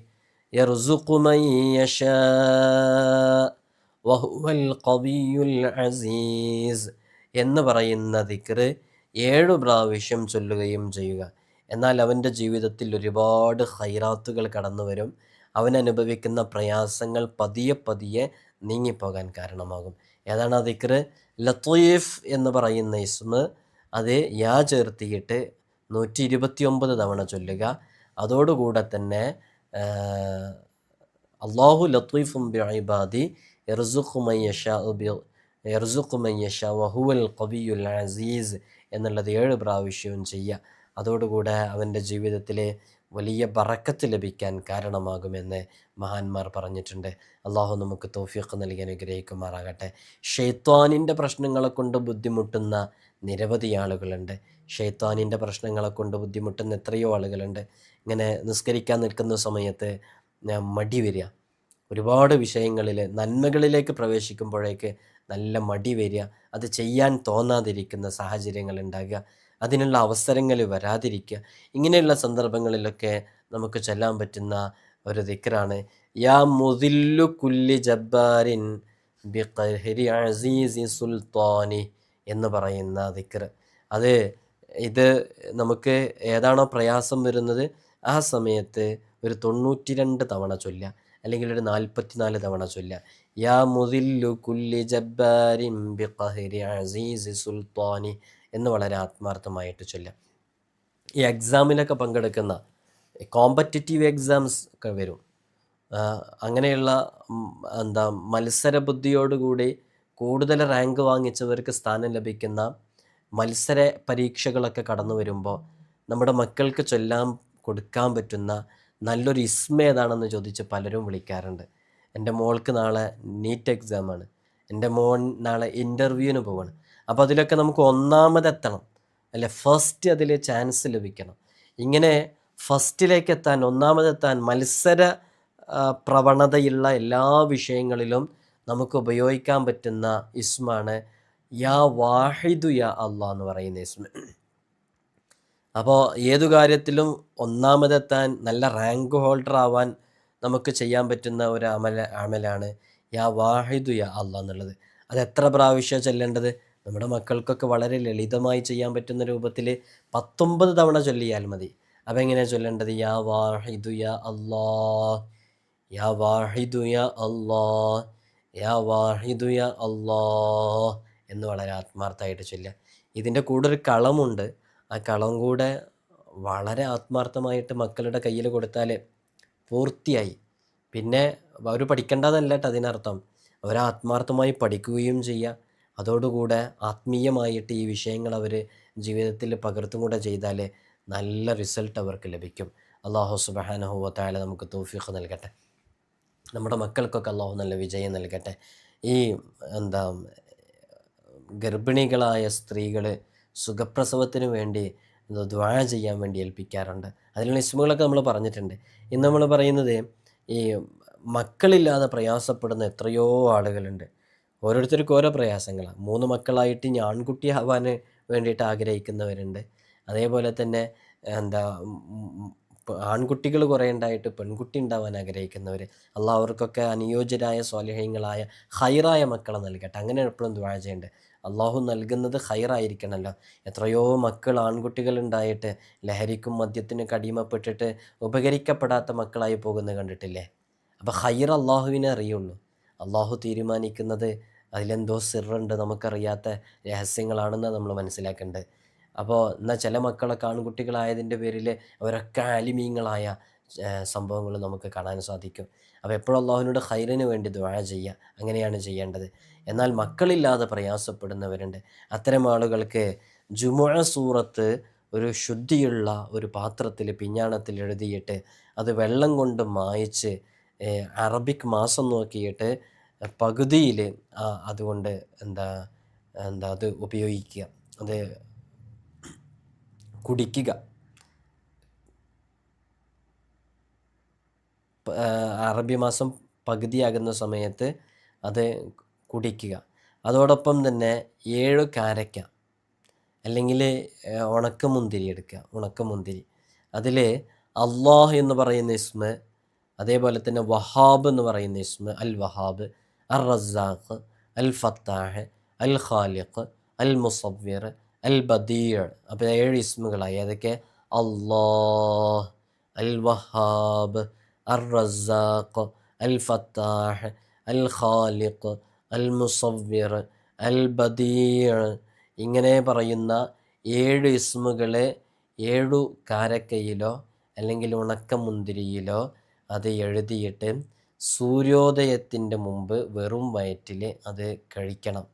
യർസുഖു മൻ യശാ വഹുവൽ ഖവിയ്യുൽ അസീസ് എന്ന് പറയുന്ന ദിക്ർ 7 പ്രാവശ്യം ചൊല്ലുകയും ചെയ്യുക. എന്നാൽ അവൻ്റെ ജീവിതത്തിൽ ഒരുപാട് ഖൈറാത്തുകൾ കടന്നു വരും. അവൻ അനുഭവിക്കുന്ന പ്രയാസങ്ങൾ പതിയെ പതിയെ നീങ്ങിപ്പോകാൻ കാരണമാകും. ഏതാണ് ആ ദിക്ർ? ലത്തീഫ് എന്ന് പറയുന്ന ഇസ്മ്, അത് യാ ചേർത്തിയിട്ട് 129 തവണ ചൊല്ലുക. അതോടുകൂടെ തന്നെ അല്ലാഹു ലത്തീഫും ബിഇബാദി യർസുഖു മൻ യശാ വഹുവൽ ഖവിയ്യുൽ അസീസ് എന്നുള്ളത് 7 പ്രാവശ്യവും ചെയ്യുക. അതോടുകൂടെ അവൻ്റെ ജീവിതത്തിൽ വലിയ ബറക്കത്ത് ലഭിക്കാൻ കാരണമാകുമെന്ന് മഹാന്മാർ പറഞ്ഞിട്ടുണ്ട്. അള്ളാഹു നമുക്ക് തൗഫീഖ് നൽകി അനുഗ്രഹിക്കുമാറാകട്ടെ. ഷെയ്ത്വാനിൻ്റെ പ്രശ്നങ്ങളെ കൊണ്ട് ബുദ്ധിമുട്ടുന്ന നിരവധി ആളുകളുണ്ട്. ഷെയ്ത്വാനിൻ്റെ പ്രശ്നങ്ങളെ കൊണ്ട് ബുദ്ധിമുട്ടുന്ന എത്രയോ ആളുകളുണ്ട്. ഇങ്ങനെ നിസ്കരിക്കാൻ നിൽക്കുന്ന സമയത്ത് മടി വരിക, ഒരുപാട് വിഷയങ്ങളിൽ നന്മകളിലേക്ക് പ്രവേശിക്കുമ്പോഴേക്ക് നല്ല മടി വരിക, അത് ചെയ്യാൻ തോന്നാതിരിക്കുന്ന സാഹചര്യങ്ങൾ ഉണ്ടാകുക, അതിനുള്ള അവസരങ്ങൾ വരാതിരിക്കുക. ഇങ്ങനെയുള്ള സന്ദർഭങ്ങളിലൊക്കെ നമുക്ക് ചൊല്ലാൻ പറ്റുന്ന ഒരു ദിക്റാണ് യാ മുദില്ലു കുല്ലി ജബ്ബാരിൻ ബിഖഹരി അസീസി സുൽത്താനി എന്ന് പറയുന്ന ദിക്ർ. ഇത് നമുക്ക് ഏതാണോ പ്രയാസം വരുന്നത് ആ സമയത്ത് ഒരു 92 തവണ ചൊല്ലുക, അല്ലെങ്കിൽ ഒരു 44 തവണ ചൊല്ലുക. യാ മുദില്ലു കുല്ലി ജബ്ബാരിൻ ബിഖഹരി അസീസി സുൽത്താനി എന്ന് വളരെ ആത്മാർത്ഥമായിട്ട് ചൊല്ലുക. ഈ എക്സാമിനൊക്കെ പങ്കെടുക്കുന്ന കോമ്പറ്റിറ്റീവ് എക്സാംസ് ഒക്കെ വരും. അങ്ങനെയുള്ള മത്സര ബുദ്ധിയോടുകൂടി കൂടുതൽ റാങ്ക് വാങ്ങിച്ചവർക്ക് സ്ഥാനം ലഭിക്കുന്ന മത്സര പരീക്ഷകളൊക്കെ കടന്നു വരുമ്പോൾ നമ്മുടെ മക്കൾക്ക് ചൊല്ലാൻ കൊടുക്കാൻ പറ്റുന്ന നല്ലൊരു ഇസ്മ ഏതാണെന്ന് ചോദിച്ച് പലരും വിളിക്കാറുണ്ട്. എൻ്റെ മോൾക്ക് നാളെ നീറ്റ് എക്സാമാണ്, എൻ്റെ മോൻ നാളെ ഇൻ്റർവ്യൂവിന് പോവാണ്. അപ്പോൾ അതിലൊക്കെ നമുക്ക് ഒന്നാമതെത്തണം, അല്ലെ, ഫസ്റ്റ് അതിൽ ചാൻസ് ലഭിക്കണം. ഇങ്ങനെ ഫസ്റ്റിലേക്ക് എത്താൻ, ഒന്നാമതെത്താൻ മത്സര പ്രവണതയുള്ള എല്ലാ വിഷയങ്ങളിലും നമുക്ക് ഉപയോഗിക്കാൻ പറ്റുന്ന ഇസ്മാണ് യാ വാഹിദു യാ അള്ളാഹ് എന്ന് പറയുന്ന ഇസ്മ. അപ്പോൾ ഏതു കാര്യത്തിലും ഒന്നാമതെത്താൻ, നല്ല റാങ്ക് ഹോൾഡർ ആവാൻ നമുക്ക് ചെയ്യാൻ പറ്റുന്ന ഒരു അമലാണ് യാ വാഹിദു യാ അള്ളാഹ് എന്നുള്ളത്. അത് എത്ര പ്രാവശ്യം ചെല്ലേണ്ടത്? നമ്മുടെ മക്കൾക്കൊക്കെ വളരെ ലളിതമായി ചെയ്യാൻ പറ്റുന്ന രൂപത്തിൽ 19 തവണ ചൊല്ലിയാൽ മതി. അപ്പം എങ്ങനെയാണ് ചൊല്ലേണ്ടത്? യാ വാഹിദു യാ അള്ളാഹ്, യാ വാഹിദു യാ അള്ളാഹ്, യാ വാഹിദു യാ അള്ളാഹ് എന്ന് വളരെ ആത്മാർത്ഥമായിട്ട് ചൊല്ലുക. ഇതിൻ്റെ കൂടെ ഒരു കളമുണ്ട്. ആ കളം കൂടെ വളരെ ആത്മാർത്ഥമായിട്ട് മക്കളുടെ കയ്യിൽ കൊടുത്താൽ പൂർത്തിയായി. പിന്നെ അവർ പഠിക്കേണ്ടതല്ല കേട്ടോ അതിനർത്ഥം. അവർ ആത്മാർത്ഥമായി പഠിക്കുകയും ചെയ്യുക. അതോടുകൂടെ ആത്മീയമായിട്ട് ഈ വിഷയങ്ങൾ അവർ ജീവിതത്തിൽ പകർത്തും കൂടെ ചെയ്താൽ നല്ല റിസൾട്ട് അവർക്ക് ലഭിക്കും. അല്ലാഹു സുബ്ഹാനഹു വ തആല നമുക്ക് തൗഫീഖ് നൽകട്ടെ. നമ്മുടെ മക്കൾക്കൊക്കെ അല്ലാഹു നല്ല വിജയം നൽകട്ടെ. ഈ ഗർഭിണികളായ സ്ത്രീകൾ സുഖപ്രസവത്തിന് വേണ്ടി ദുആ ചെയ്യാൻ വേണ്ടി ഏൽപ്പിക്കാറുണ്ട്. അതിലുള്ള ഇസ്മുകളൊക്കെ നമ്മൾ പറഞ്ഞിട്ടുണ്ട്. ഇന്ന് നമ്മൾ പറയുന്നത് ഈ മക്കളില്ലാതെ പ്രയാസപ്പെടുന്ന എത്രയോ ആളുകളുണ്ട്. ഓരോരുത്തർക്കും ഓരോ പ്രയാസങ്ങളാണ്. 3 മക്കളായിട്ട് ഇനി ആൺകുട്ടിയാവാൻ വേണ്ടിയിട്ട് ആഗ്രഹിക്കുന്നവരുണ്ട്. അതേപോലെ തന്നെ ആൺകുട്ടികൾ കുറേ ഉണ്ടായിട്ട് പെൺകുട്ടി ഉണ്ടാവാൻ ആഗ്രഹിക്കുന്നവർ. അള്ളാഹ് അവർക്കൊക്കെ അനുയോജ്യരായ സ്വാലിഹീങ്ങളായ ഹൈറായ മക്കളെ നൽകട്ടെ. അങ്ങനെ എപ്പോഴും ദുആ ചെയ്യേണ്ടത്. അള്ളാഹു നൽകുന്നത് ഹൈറായിരിക്കണമല്ലോ. എത്രയോ മക്കൾ ആൺകുട്ടികൾ ഉണ്ടായിട്ട് ലഹരിക്കും മദ്യത്തിനൊക്കെ അടിമപ്പെട്ടിട്ട് ഉപകരിക്കപ്പെടാത്ത മക്കളായി പോകുന്നത് കണ്ടിട്ടില്ലേ? അപ്പോൾ ഹൈർ അള്ളാഹുവിനെ അറിയുള്ളൂ. അള്ളാഹു തീരുമാനിക്കുന്നത് അതിലെന്തോ സിറുണ്ട്, നമുക്കറിയാത്ത രഹസ്യങ്ങളാണെന്ന് നമ്മൾ മനസ്സിലാക്കേണ്ടത്. അപ്പോൾ എന്നാൽ ചില മക്കളൊക്കെ ആൺകുട്ടികളായതിൻ്റെ പേരിൽ അവരൊക്കെ ആലിമീങ്ങളായ സംഭവങ്ങൾ നമുക്ക് കാണാൻ സാധിക്കും. അപ്പോൾ എപ്പോഴും അള്ളാഹുവിനോട് ഖൈറിന് വേണ്ടി ദുആ ചെയ്യുക, അങ്ങനെയാണ് ചെയ്യേണ്ടത്. എന്നാൽ മക്കളില്ലാതെ പ്രയാസപ്പെടുന്നവരുണ്ട്. അത്തരം ആളുകൾക്ക് ജുമുഅ സൂറത്ത് ഒരു ശുദ്ധിയുള്ള ഒരു പാത്രത്തിൽ പിഞ്ഞാണത്തിൽ എഴുതിയിട്ട് അത് വെള്ളം കൊണ്ട് മായ്ച്ച് അറബിക് മാസം നോക്കിയിട്ട് പകുതിയിൽ അതുകൊണ്ട് അത് ഉപയോഗിക്കുക, അത് കുടിക്കുക. അറബി മാസം പകുതിയാകുന്ന സമയത്ത് അത് കുടിക്കുക. അതോടൊപ്പം തന്നെ 7 കാരക്ക അല്ലെങ്കിൽ ഉണക്കമുന്തിരി എടുക്കുക. ഉണക്കമുന്തിരി അതിൽ അള്ളാഹ് എന്ന് പറയുന്ന ഇസ്മ, അതേപോലെ തന്നെ വഹാബ് എന്ന് പറയുന്ന ഇസ്മ, അൽ വഹാബ്, അർ റസാഖ്, അൽ ഫത്താഹ്, അൽ ഖാലിഖ്, അൽ മുസവ്വിർ, അൽ ബദീർ. അപ്പോൾ 7 ഇസ്മുകളായി. അതൊക്കെ അല്ലാഹ്, അൽ വഹാബ്, അർ റസാഖ്, അൽ ഫത്താഹ്, അൽ ഖാലിഖ്, അൽ മുസവ്വിർ, അൽ ബദീർ. ഇങ്ങനെ പറയുന്ന 7 ഇസ്മുകൾ 7 കാരക്കയിലോ അല്ലെങ്കിൽ ഉണക്കമുന്തിരിയിലോ അത് എഴുതിയിട്ട് സൂര്യോദയത്തിൻ്റെ മുമ്പ് വെറും വയറ്റിൽ അത് കഴിക്കണം.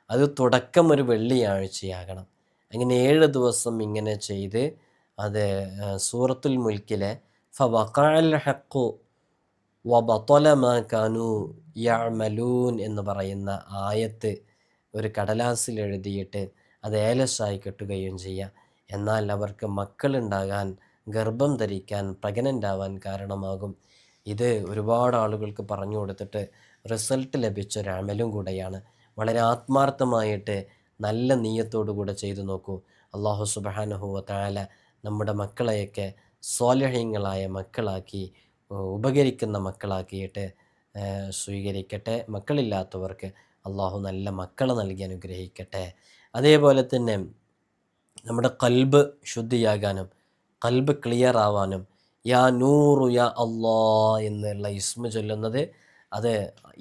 അത് തുടക്കം ഒരു വെള്ളിയാഴ്ചയാകണം. അങ്ങനെ 7 ദിവസം ഇങ്ങനെ ചെയ്ത് അത് സൂറത്തുൽ മുൽക്കിലെ ഫവഖഅൽ ഹഖു വബതല മാ കാനൂ യഅമലൂൻ എന്ന് പറയുന്ന ആയത്ത് ഒരു കടലാസിൽ എഴുതിയിട്ട് അത് ഏലസായി കെട്ടുകയും ചെയ്യുക. എന്നാൽ അവർക്ക് മക്കളുണ്ടാകാൻ, ഗർഭം ധരിക്കാൻ, പ്രഗ്നൻ്റ് ആവാൻ കാരണമാകും. ഇത് ഒരുപാട് ആളുകൾക്ക് പറഞ്ഞു കൊടുത്തിട്ട് റിസൾട്ട് ലഭിച്ച ഒരു അമലും കൂടെയാണ്. വളരെ ആത്മാർത്ഥമായിട്ട് നല്ല നീയത്തോടു കൂടെ ചെയ്തു നോക്കൂ. അല്ലാഹു സുബ്ഹാനഹു വ തആല നമ്മുടെ മക്കളെയൊക്കെ സ്വാലിഹീങ്ങളായ മക്കളാക്കി, ഉപകരിക്കുന്ന മക്കളാക്കിയിട്ട് സ്വീകരിക്കട്ടെ. മക്കളില്ലാത്തവർക്ക് അള്ളാഹു നല്ല മക്കളെ നൽകി അനുഗ്രഹിക്കട്ടെ. അതേപോലെ തന്നെ നമ്മുടെ കൽബ് ശുദ്ധിയാകാനും കൽബ് ക്ലിയർ ആവാനും യാ നൂറു യാ അള്ളാ എന്നുള്ള ഇസ്മ ചൊല്ലുന്നത് അത്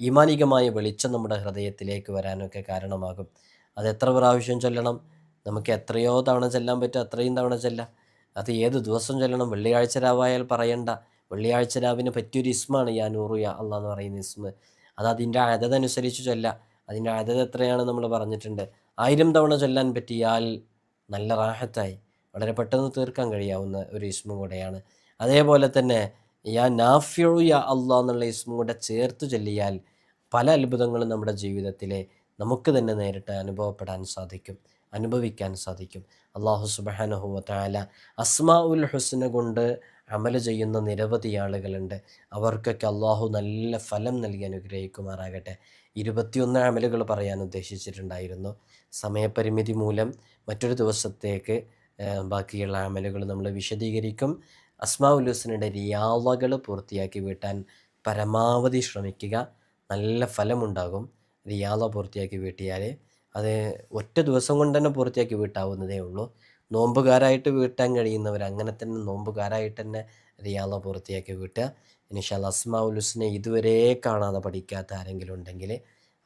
ഈമാനികമായ വെളിച്ചം നമ്മുടെ ഹൃദയത്തിലേക്ക് വരാനൊക്കെ കാരണമാകും. അത് എത്ര പ്രാവശ്യം ചൊല്ലണം? നമുക്ക് എത്രയോ തവണ ചെല്ലാൻ പറ്റും അത്രയും തവണ ചെല്ലാം. അത് ഏത് ദിവസം ചൊല്ലണം? വെള്ളിയാഴ്ച രാവായാൽ പറയണ്ട. വെള്ളിയാഴ്ച രാവിന് പറ്റിയൊരു ഇസ്മാണ് യാ നൂറു യാ അള്ളാ എന്ന് പറയുന്ന ഇസ്മ. അത് അതിൻ്റെ അതനുസരിച്ച് ചൊല്ലാം. അതിൻ്റെ അതത് എത്രയാണ് നമ്മൾ പറഞ്ഞിട്ടുണ്ട്. 1000 തവണ ചൊല്ലാൻ പറ്റിയാൽ നല്ല റാഹത്തായി, വളരെ പെട്ടെന്ന് തീർക്കാൻ കഴിയാവുന്ന ഒരു ഇസ്മും കൂടെയാണ്. അതേപോലെ തന്നെ യാ നാഫിഉ യാ അള്ളാ എന്നുള്ള ഇസ്മും കൂടെ ചേർത്ത് ചൊല്ലിയാൽ പല അത്ഭുതങ്ങളും നമ്മുടെ ജീവിതത്തിലെ നമുക്ക് തന്നെ നേരിട്ട് അനുഭവപ്പെടാൻ സാധിക്കും, അനുഭവിക്കാൻ സാധിക്കും. അള്ളാഹു സുബ്ഹാനഹു വ തആല അസ്മാ ഉൽ ഹുസ്ന കൊണ്ട് അമൽ ചെയ്യുന്ന നിരവധി ആളുകളുണ്ട്. അവർക്കൊക്കെ അള്ളാഹു നല്ല ഫലം നൽകി അനുഗ്രഹിക്കുമാറാകട്ടെ. 21 അമലുകൾ പറയാൻ ഉദ്ദേശിച്ചിട്ടുണ്ടായിരുന്നു. സമയപരിമിതി മൂലം മറ്റൊരു ദിവസത്തേക്ക് ബാക്കിയുള്ള അമലുകൾ നമ്മൾ വിശദീകരിക്കും. അസ്മാഉൽ ഹുസ്നയുടെ റിയാളകൾ പൂർത്തിയാക്കി വീട്ടാൻ പരമാവധി ശ്രമിക്കുക. നല്ല ഫലമുണ്ടാകും. റിയാള പൂർത്തിയാക്കി വീട്ടിയാൽ അത് ഒറ്റ ദിവസം കൊണ്ട് തന്നെ പൂർത്തിയാക്കി വീട്ടാവുന്നതേ ഉള്ളൂ. നോമ്പുകാരായിട്ട് വീട്ടാൻ കഴിയുന്നവർ അങ്ങനെ തന്നെ നോമ്പുകാരായിട്ട് തന്നെ റിയാള പൂർത്തിയാക്കി വീട്ടുക. ഇൻഷാ അല്ലാഹ് അസ്മാഉൽ ഹുസ്ന ഇതുവരെ കാണാതെ പഠിക്കാത്ത ആരെങ്കിലും ഉണ്ടെങ്കിൽ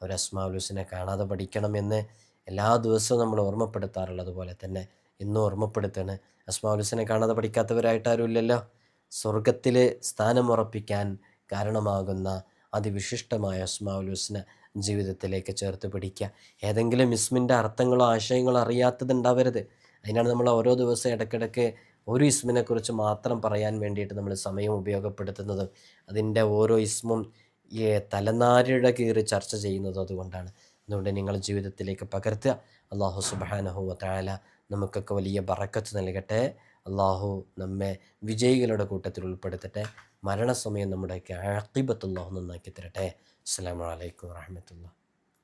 അവർ അസ്മാഉൽ ഹുസ്ന കാണാതെ പഠിക്കണമെന്ന് എല്ലാ ദിവസവും നമ്മൾ ഓർമ്മപ്പെടുത്താറുള്ളത് പോലെ തന്നെ ഇന്നും ഓർമ്മപ്പെടുത്താണ്. അസ്മാഉൽ ഹുസ്ന കാണാതെ പഠിക്കാത്തവരായിട്ട് ആരും ഇല്ലല്ലോ. സ്വർഗത്തിൽ സ്ഥാനമുറപ്പിക്കാൻ കാരണമാകുന്ന അതിവിശിഷ്ടമായ അസ്മാഉൽ ഹുസ്ന ജീവിതത്തിലേക്ക് ചേർത്ത് പിടിക്കുക. ഏതെങ്കിലും ഇസ്മിൻ്റെ അർത്ഥങ്ങളോ ആശയങ്ങളോ അറിയാത്തതുണ്ടാവരുത്. അതിനാണ് നമ്മൾ ഓരോ ദിവസവും ഇടയ്ക്കിടയ്ക്ക് ഒരു ഇസ്മിനെക്കുറിച്ച് മാത്രം പറയാൻ വേണ്ടിയിട്ട് നമ്മൾ സമയം ഉപയോഗപ്പെടുത്തുന്നത്. അതിൻ്റെ ഓരോ ഇസ്മും ഈ തലനാരിഴ കീറി ചർച്ച ചെയ്യുന്നത് അതുകൊണ്ടാണ്. അതുകൊണ്ട് നിങ്ങൾ ജീവിതത്തിലേക്ക് പകർത്തുക. അള്ളാഹു സുബ്ഹാനഹു വ തആല നമുക്കൊക്കെ വലിയ ബറക്കത്ത് നൽകട്ടെ. അള്ളാഹു നമ്മെ വിജയികളുടെ കൂട്ടത്തിൽ ഉൾപ്പെടുത്തട്ടെ. മരണസമയം നമ്മുടെയൊക്കെ ആഖിബത്ത് അല്ലാഹു നന്നാക്കി തരട്ടെ. അസ്സലാമു അലൈക്കും വറഹ്മത്തുള്ളാഹി.